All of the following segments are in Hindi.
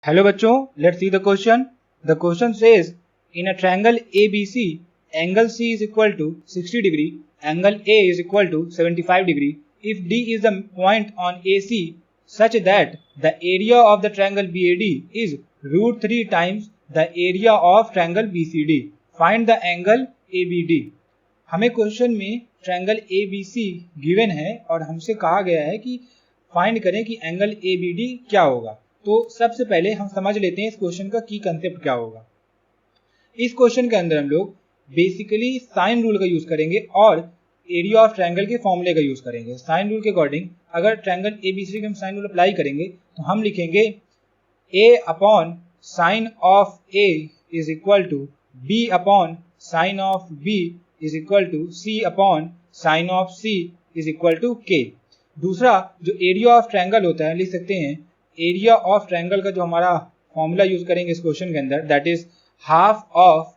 हेलो बच्चों, let's see the question. The question says in a triangle ABC angle C is equal to 60 degree, angle A is equal to 75 degree. If D is the point on AC such that the area of the triangle BAD is root 3 times the area of triangle BCD. Find the angle ABD. हमें क्वेश्चन में ट्रायंगल ABC गिवन है और हमसे कहा गया है कि फाइंड करें कि एंगल ABD क्या होगा. तो सबसे पहले हम समझ लेते हैं इस क्वेश्चन का की कंसेप्ट क्या होगा. इस क्वेश्चन के अंदर हम लोग बेसिकली साइन रूल का यूज करेंगे और एरिया ऑफ ट्रायंगल के फॉर्मूले का यूज करेंगे. साइन रूल के अकॉर्डिंग अगर ट्रायंगल ABC के हम साइन रूल अप्लाई करेंगे तो हम लिखेंगे A upon sine of A is equal to B upon sine of B is equal to C upon sine of C is equal to K. दूसरा जो एरिया ऑफ ट्रायंगल होता है लिख सकते हैं एरिया ऑफ ट्रायंगल का जो हमारा फॉर्मूला यूज करेंगे इस क्वेश्चन के अंदर that is half of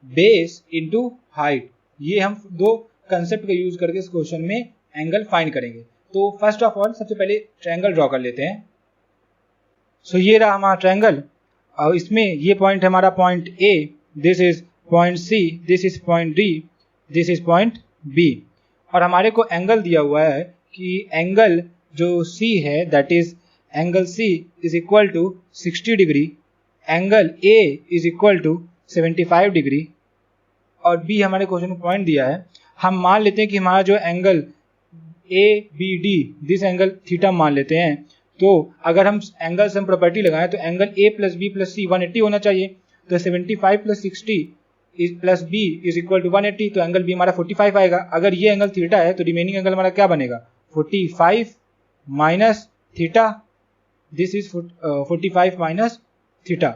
base into height. ये हम दो कंसेप्ट का यूज करके इस क्वेश्चन में एंगल फाइंड करेंगे. तो फर्स्ट ऑफ ऑल सबसे पहले ट्रायंगल ड्रॉ कर लेते हैं. सो ये रहा हमारा ट्रायंगल और इसमें ये पॉइंट है हमारा point A, this is point C, this is point D, this is point B. और हमारे को एंगल दिया हुआ है कि एंगल जो C है that is angle C is equal to 60 degree, angle A is equal to 75 degree और B हमारे क्वेश्चन में पॉइंट दिया है. हम मान लेते हैं कि हमारा जो angle ABD this angle theta मान लेते हैं. तो अगर हम एंगल से हम प्रॉपर्टी लगाएं तो angle A plus B plus C 180 होना चाहिए. तो 75 plus 60 plus B is equal to 180. तो एंगल B हमारा 45 आएगा. अगर ये एंगल थीटा है तो रिमेनिंग एंगल हमारा क्या बनेगा 45 minus theta, this is 45 minus theta.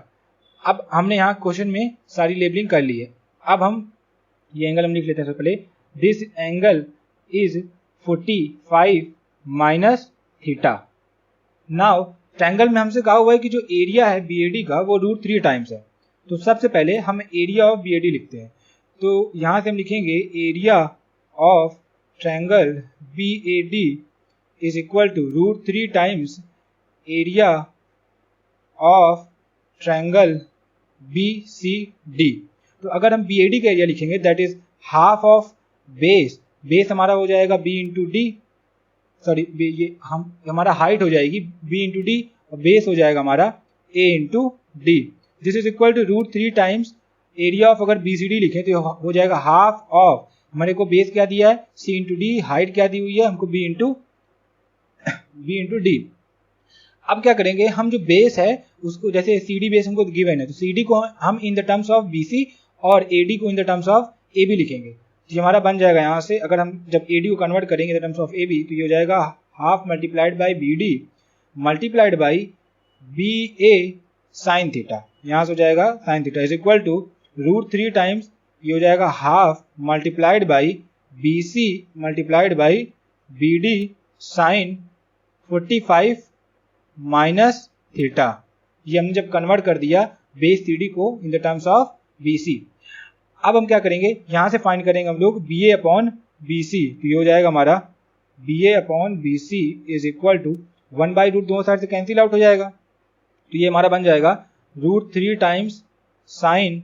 अब हमने यहाँ क्वेश्चन में सारी लेबलिंग कर ली है. अब हम ये एंगल हम लिख लेते हैं सबसे पहले. This angle is 45 minus theta. Now triangle में हमसे कहा हुआ है कि जो एरिया है BAD का वो रूट 3 टाइम्स है. तो सबसे पहले हम एरिया ऑफ BAD लिखते हैं. तो यहाँ से हम लिखेंगे area of triangle BAD is equal to root 3 times area of triangle BCD. तो अगर हम BAD का एरिया लिखेंगे that is half of base. Base हमारा हो जाएगा B इंटू डी, सॉरी ये हम हमारा हाइट हो जाएगी B इंटू डी और बेस हो जाएगा हमारा A into D. This is equal to root 3 times area of अगर BCD लिखें तो हो जाएगा हाफ ऑफ हमारे को बेस क्या दिया है C इंटू डी, हाइट क्या दी हुई है हमको B इंटू डी. अब क्या करेंगे हम जो बेस है उसको जैसे CD बेस हमको गिवन है तो CD को हम इन द टर्म्स ऑफ BC और AD को in the terms of AB लिखेंगे. तो हमारा बन जाएगा यहाँ से अगर हम जब AD को कन्वर्ट करेंगे in the terms of AB तो ये हो जाएगा half multiplied by BD multiplied by BA sine theta. यहाँ से हो जाएगा sine theta is equal to root 3 times ये हो जाएगा half multiplied by BC multiplied by BD sine 45 minus theta. ये हमने जब कन्वर्ट कर दिया बेस CD को in the terms of BC. अब हम क्या करेंगे यहां से फाइंड करेंगे हम लोग BA अपॉन BC. तो ये हो जाएगा हमारा BA upon BC is equal to 1 by root दोनों साइड से कैंसिल आउट हो जाएगा. तो ये हमारा बन जाएगा root 3 times sine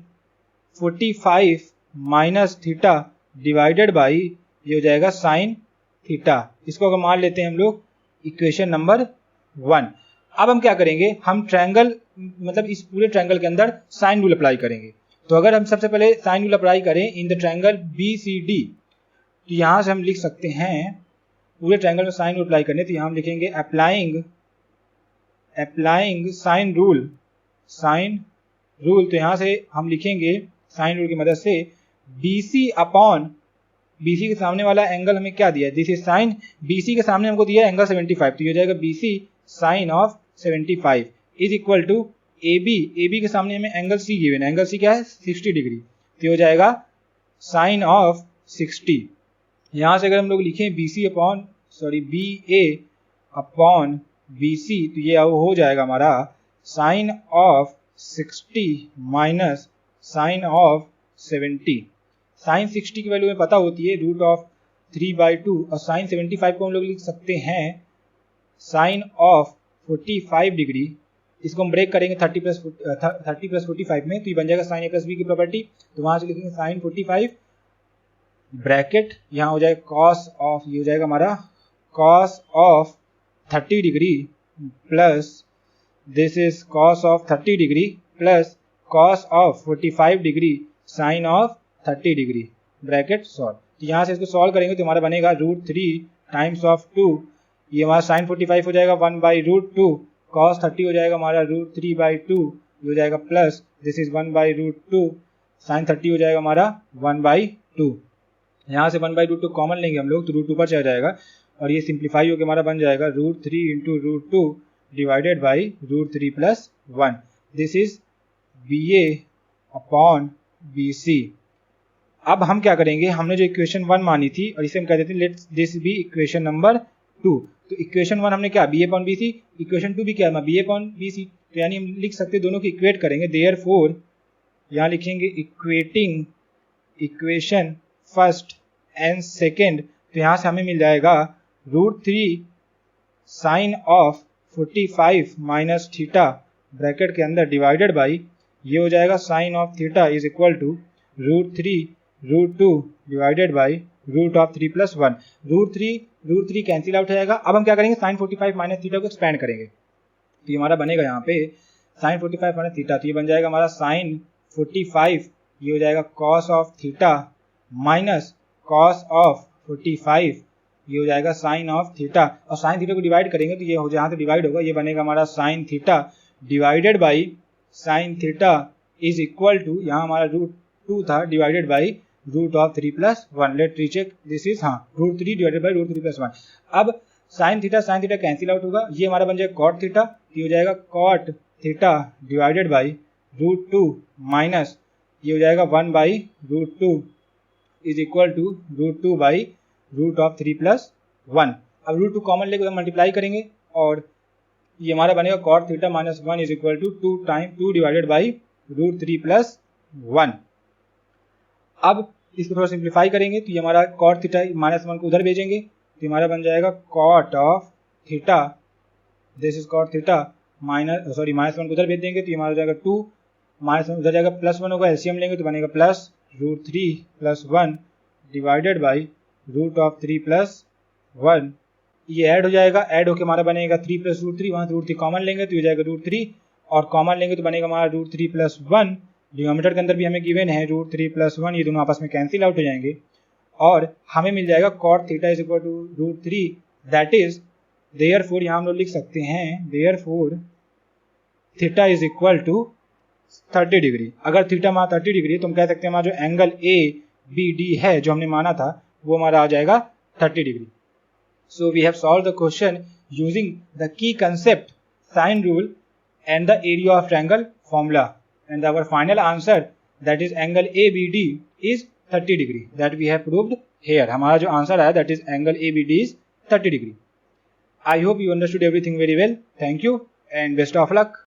45 minus theta divided by ये हो जाएगा साइन थीटा. इसको अगर मान लेते हैं हम लोग इक्वेशन नंबर 1. अब हम क्या करेंगे हम ट्रायंगल मतलब इस पूरे ट्रायंगल के अंदर साइन रूल अप्लाई करेंगे. तो अगर हम सबसे पहले साइन रूल अप्लाई करें इन द ट्रायंगल BCD तो यहाँ से हम लिख सकते हैं पूरे ट्रायंगल में साइन रूल अप्लाई करने. तो यहाँ हम लिखेंगे अप्लाइंग साइन रूल. तो यहाँ से हम लिखेंगे साइन रूल की मदद से BC अपॉन BC के सामने वाला एंगल हमें क्या दिया है दिस इज साइन. BC के सामने हमको दिया है एंगल 75. तो ये हो जाएगा BC sine of 75 is equal to AB के सामने हमें एंगल C गिवन है. एंगल C क्या है 60 डिग्री. तो ये हो जाएगा साइन ऑफ 60. यहाँ से अगर हम लोग लिखें BA अपॉन BC तो ये हो जाएगा हमारा sine of 60 minus sine of 70. Sine 60 की वैल्यू में पता होती है रूट ऑफ 3/2 और साइन 75 को हम लोग लिख सकते हैं साइन ऑफ 45 डिग्री इसको हम ब्रेक करेंगे 30 प्लस 45 में, तो ये बन जाएगा साइन ए प्लस बी की प्रॉपर्टी। तो वहां से लिखेंगे साइन 45 ब्रैकेट, यहाँ हो जाएगा कॉस ऑफ, ये हो जाएगा हमारा cos of 30 degree plus this is cos of 30 degree plus cos of 45 degree sine of 30 degree bracket solve. तो यहाँ से इसको सॉल्व करेंगे तो हमारा बनेगा √3 टाइम्स ऑफ 2, ये हमारा साइन 45 हो जाएगा 1/√2, कॉस 30 हो जाएगा हमारा √3/2, ये हो जाएगा प्लस दिस इज 1/√2, साइन 30 हो जाएगा हमारा 1/2। यहाँ से 1/√2 कॉमन लेंगे हम लोग तो √2 पर चला जाएगा और ये सिंप्लीफाई होकर हमारा बन जाएगा √3 × √2 divided by √3 + 1, this is BA upon BC। अब हम क्या करेंगे, हमने जो इक्वेशन 1 मानी थी और इसे हम कह देते हैं let's this be equation number 2। तो इक्वेशन 1 हमने क्या BA अपॉन BC, इक्वेशन 2 भी क्या है BA अपॉन BC, तो यानी हम लिख सकते हैं दोनों को इक्वेट करेंगे। देयरफॉर यहाँ लिखेंगे equating equation first and second, तो यहाँ से हमें मिल जाएगा √3 sine of 45 minus theta bracket के अंदर डिवाइडेड बाई, ये हो जाएगा sine of theta is equal to √3 √2 divided by √3 + 1। √3 cancel out हो जाएगा। अब हम क्या करेंगे, साइन 45 माइनस थीटा को एक्सपेंड करेंगे, तो ये हमारा बनेगा यहाँ पे साइन 45 माइनस थीटा, तो ये बन जाएगा हमारा साइन 45, ये हो जाएगा cos of theta minus cos of 45, ये हो जाएगा साइन ऑफ थीटा, और साइन थीटा को डिवाइड करेंगे तो ये हो जहाँ से डिवाइड होगा ये बनेगा हमारा sine theta divided by sine theta is equal to, यहाँ हमारा √2 था divided by √3 + 1। Let recheck this is √3 divided by √3 + 1। अब साइन थीटा कैंसिल आउट होगा, ये हमारा बन जाएगा कॉट थीटा, ये हो जाएगा cot theta divided by √2 minus ये हो जाएगा 1/√2 इज इक्वल टू √2 बाई √3 + 1। अब √2 कॉमन लेके मल्टीप्लाई करेंगे और ये हमारा बनेगा cot theta minus 1 is equal to 2 divided by √3 + 1। अब इसको थोड़ा सिंप्लीफाई करेंगे तो ये हमारा कॉट थीटा -1 को उधर भेजेंगे तो हमारा बन जाएगा cot of theta, this is cot theta -1 को उधर भेज देंगे तो ये हमारा हो जाएगा 2, -1 उधर जाएगा +1 होगा, एलसीएम लेंगे तो बनेगा प्लस √3 + 1 डिवाइडेड बाई √3 + 1। ये ऐड हो जाएगा, ऐड होकर हमारा बनेगा 3 + √3, वहाँ से √3 कॉमन लेंगे तो ये जाएगा √3 और कॉमन लेंगे तो बनेगा हमारा √3 + 1। डिनोमिनेटर के अंदर भी हमें गिवन है √3 + 1, ये दोनों आपस में कैंसिल आउट हो जाएंगे और हमें मिल जाएगा cot theta is equal to √3, that is therefore यहाँ हम लोग लिख सकते हैं therefore theta is equal to 30 degree. अगर थीटा हमारा 30 डिग्री है तो हम कह सकते हैं हमारा जो एंगल ABD है जो हमने माना था वो हमारा आ जाएगा 30 degree. So we have solve the question using the key concept sine rule and the area of triangle formula, and our final answer that is angle ABD is 30 degree that we have proved here। हमारा जो आंसर आया that is angle ABD is 30 degree। I hope you understood everything very well. Thank you and best of luck।